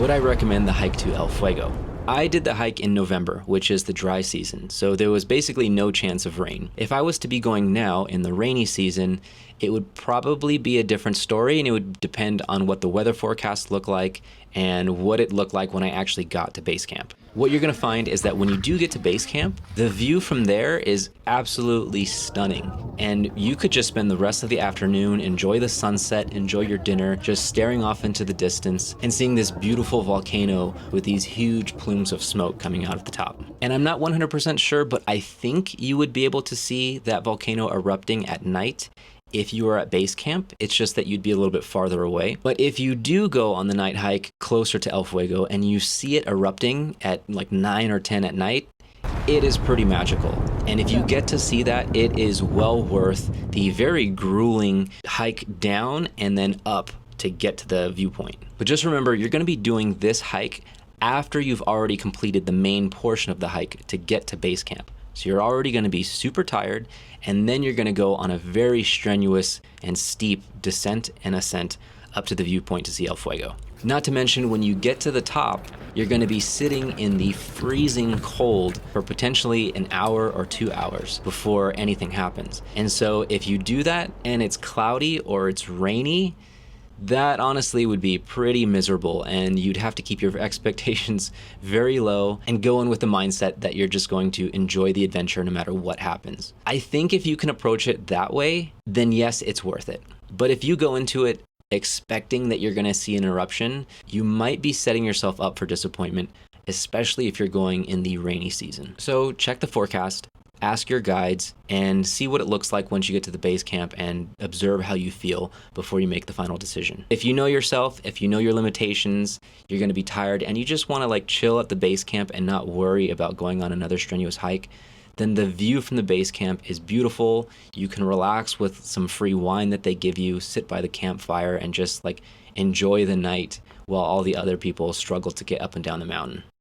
Would I recommend the hike to El Fuego? I did the hike in November, which is the dry season, so there was basically no chance of rain. If I was to be going now in the rainy season, it would probably be a different story, and it would depend on what the weather forecast looked like and what it looked like when I actually got to base camp. What you're gonna find is that when you do get to base camp, the view from there is absolutely stunning. And you could just spend the rest of the afternoon, enjoy the sunset, enjoy your dinner, just staring off into the distance and seeing this beautiful volcano with these huge plumes of smoke coming out of the top. And I'm not 100% sure, but I think you would be able to see that volcano erupting at night if you were at base camp. It's just that you'd be a little bit farther away. But if you do go on the night hike closer to El Fuego and you see it erupting at like 9 or 10 at night, it is pretty magical. And if you get to see that, it is well worth the very grueling hike down and then up to get to the viewpoint. But just remember, you're gonna be doing this hike after you've already completed the main portion of the hike to get to base camp. So you're already gonna be super tired, and then you're gonna go on a very strenuous and steep descent and ascent up to the viewpoint to see El Fuego. Not to mention, when you get to the top, you're gonna be sitting in the freezing cold for potentially an hour or 2 hours before anything happens. And so if you do that and it's cloudy or it's rainy, that honestly would be pretty miserable, and you'd have to keep your expectations very low and go in with the mindset that you're just going to enjoy the adventure no matter what happens. I think if you can approach it that way, then yes, it's worth it. But if you go into it expecting that you're gonna see an eruption, you might be setting yourself up for disappointment, especially if you're going in the rainy season. So check the forecast, ask your guides, and see what it looks like once you get to the base camp and observe how you feel before you make the final decision. If you know yourself, if you know your limitations, you're gonna be tired and you just wanna like chill at the base camp and not worry about going on another strenuous hike, then the view from the base camp is beautiful. You can relax with some free wine that they give you, sit by the campfire and just like enjoy the night while all the other people struggle to get up and down the mountain.